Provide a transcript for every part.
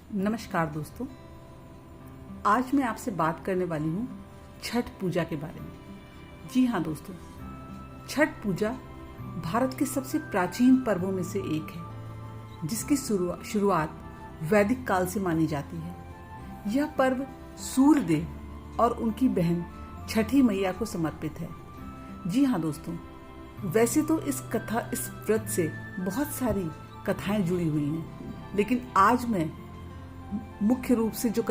नमस्कार दोस्तों, आज मैं आपसे बात करने वाली हूँ छठ पूजा के बारे में। जी हाँ दोस्तों, छठ पूजा भारत के सबसे प्राचीन पर्वों में से एक है, जिसकी शुरुआत वैदिक काल से मानी जाती है। यह पर्व सूर्य देव और उनकी बहन छठी मैया को समर्पित है। जी हाँ दोस्तों, वैसे तो इस व्रत से बहुत सारी कथाएं जुड़ी हुई हैं, लेकिन आज मैं मुख्य रूप से जो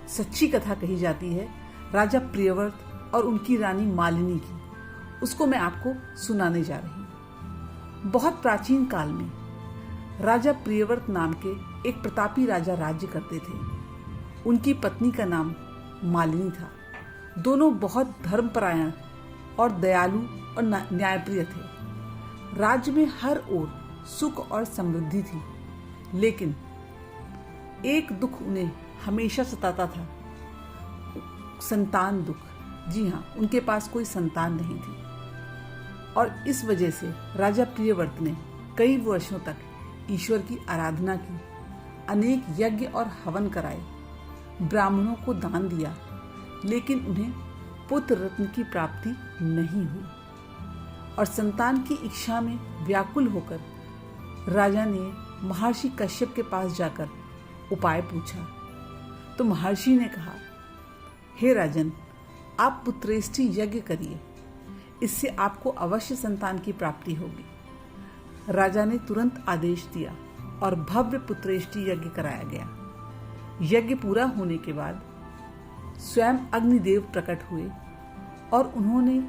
सच्ची कथा कही जाती है राजा प्रियव्रत और उनकी रानी मालिनी की, उसको मैं आपको सुनाने जा रही हूँ। बहुत प्राचीन काल में राजा प्रियव्रत नाम के एक प्रतापी राजा राज्य करते थे। उनकी पत्नी का नाम मालिनी था। दोनों बहुत धर्मपरायण और दयालु और न्यायप्रिय थे। राज्य में हर ओर सुख और समृद्धि थी, लेकिन एक दुख उन्हें हमेशा सताता था, संतान दुख। जी हाँ, उनके पास कोई संतान नहीं थी और इस वजह से राजा प्रियव्रत ने कई वर्षों तक ईश्वर की आराधना की, अनेक यज्ञ और हवन कराए, ब्राह्मणों को दान दिया, लेकिन उन्हें पुत्र रत्न की प्राप्ति नहीं हुई। और संतान की इच्छा में व्याकुल होकर राजा ने महर्षि कश्यप के पास जाकर उपाय पूछा। तो महर्षि ने कहा, हे राजन, आप पुत्रेष्टि यज्ञ करिए, इससे आपको अवश्य संतान की प्राप्ति होगी। राजा ने तुरंत आदेश दिया और भव्य पुत्रेष्टि यज्ञ कराया गया। यज्ञ पूरा होने के बाद स्वयं अग्निदेव प्रकट हुए और उन्होंने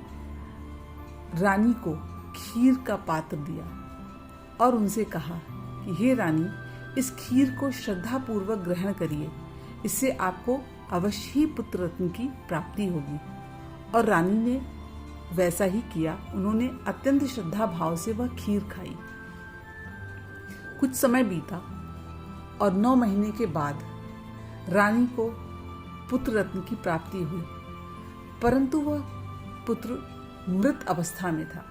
रानी को खीर का पात्र दिया और उनसे कहा कि हे रानी, इस खीर को श्रद्धापूर्वक ग्रहण करिए, इससे आपको अवश्य ही पुत्र रत्न की प्राप्ति होगी। और रानी ने वैसा ही किया। उन्होंने अत्यंत श्रद्धा भाव से वह खीर खाई। कुछ समय बीता और 9 महीने के बाद रानी को पुत्र रत्न की प्राप्ति हुई, परंतु वह पुत्र मृत अवस्था में था।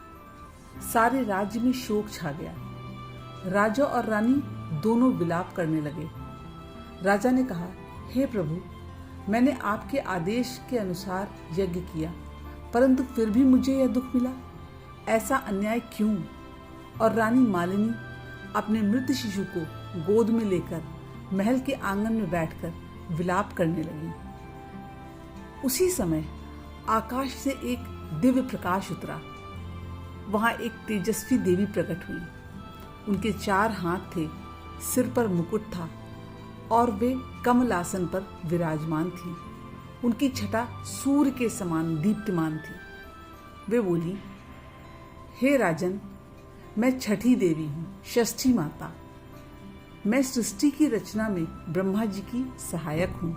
सारे राज्य में शोक छा गया। राजा और रानी दोनों विलाप करने लगे। राजा ने कहा, हे प्रभु, मैंने आपके आदेश के अनुसार यज्ञ किया, परंतु फिर भी मुझे यह दुख मिला। ऐसा अन्याय क्यों? और रानी मालिनी अपने मृत शिशु को गोद में लेकर महल के आंगन में बैठकर विलाप करने लगी। उसी समय आकाश से एक दिव्य प्रकाश उतरा। वहां एक तेजस्वी देवी प्रकट हुई। उनके 4 हाथ थे, सिर पर मुकुट था और वे कमलासन पर विराजमान थी। उनकी छटा सूर्य के समान दीप्तिमान थी। वे बोली, हे राजन, मैं छठी देवी हूँ, षष्ठी माता। मैं सृष्टि की रचना में ब्रह्मा जी की सहायक हूँ।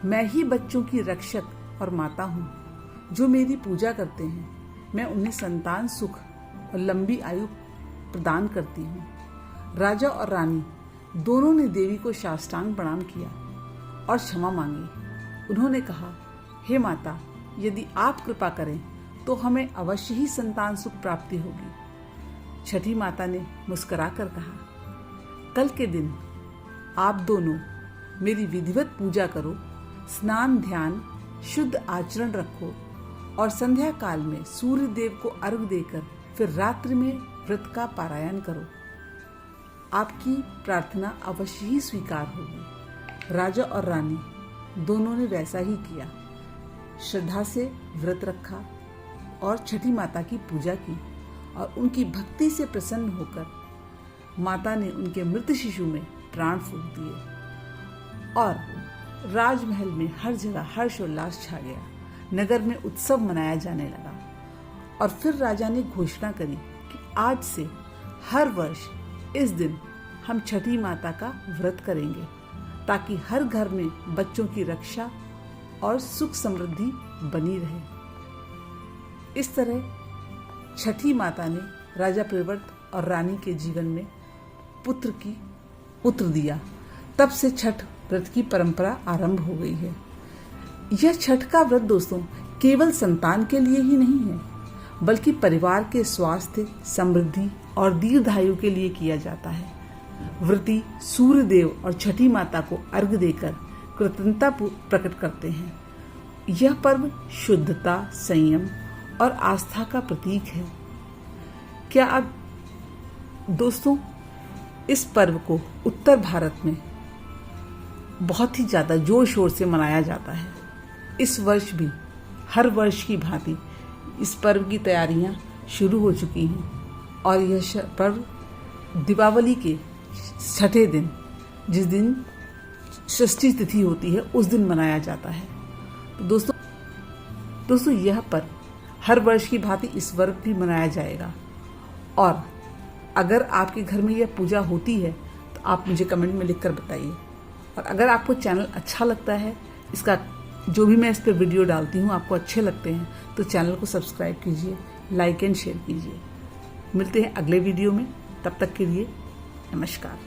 मैं ही बच्चों की रक्षक और माता हूँ। जो मेरी पूजा करते हैं, मैं उन्हें संतान सुख और लंबी आयु प्रदान करती हूँ। राजा और रानी दोनों ने देवी को साष्टांग प्रणाम किया और क्षमा मांगी। उन्होंने कहा, हे माता, यदि आप कृपा करें तो हमें अवश्य ही संतान सुख प्राप्ति होगी। छठी माता ने मुस्कुराकर कहा, कल के दिन आप दोनों मेरी विधिवत पूजा करो, स्नान ध्यान शुद्ध आचरण रखो और संध्या काल में सूर्य देव को अर्घ्य देकर फिर रात्रि में व्रत का पारायण करो। आपकी प्रार्थना अवश्य ही स्वीकार होगी। राजा और रानी दोनों ने वैसा ही किया। श्रद्धा से व्रत रखा और छठी माता की पूजा की और उनकी भक्ति से प्रसन्न होकर माता ने उनके मृत शिशु में प्राण फूंक दिए और राजमहल में हर जगह हर्षोल्लास छा गया। नगर में उत्सव मनाया जाने लगा और फिर राजा ने घोषणा करी कि आज से हर वर्ष इस दिन हम छठी माता का व्रत करेंगे, ताकि हर घर में बच्चों की रक्षा और सुख समृद्धि बनी रहे। इस तरह छठी माता ने राजा प्रियव्रत और रानी के जीवन में पुत्र दिया। तब से छठ व्रत की परंपरा आरंभ हो गई है। यह छठ का व्रत दोस्तों केवल संतान के लिए ही नहीं है, बल्कि परिवार के स्वास्थ्य, समृद्धि और दीर्घायु के लिए किया जाता है। व्रती सूर्य देव और छठी माता को अर्घ्य देकर कृतज्ञता प्रकट करते हैं। यह पर्व शुद्धता, संयम और आस्था का प्रतीक है। क्या आप दोस्तों, इस पर्व को उत्तर भारत में बहुत ही ज़्यादा जोर शोर से मनाया जाता है। इस वर्ष भी हर वर्ष की भांति इस पर्व की तैयारियां शुरू हो चुकी हैं और यह पर्व दीपावली के छठे दिन, जिस दिन षष्ठी तिथि होती है, उस दिन मनाया जाता है। तो दोस्तों यह पर्व हर वर्ष की भांति इस वर्ष भी मनाया जाएगा। और अगर आपके घर में यह पूजा होती है तो आप मुझे कमेंट में लिखकर बताइए। और अगर आपको चैनल अच्छा लगता है, इसका जो भी मैं इस पर वीडियो डालती हूँ आपको अच्छे लगते हैं, तो चैनल को सब्सक्राइब कीजिए, लाइक एंड शेयर कीजिए। मिलते हैं अगले वीडियो में, तब तक के लिए नमस्कार।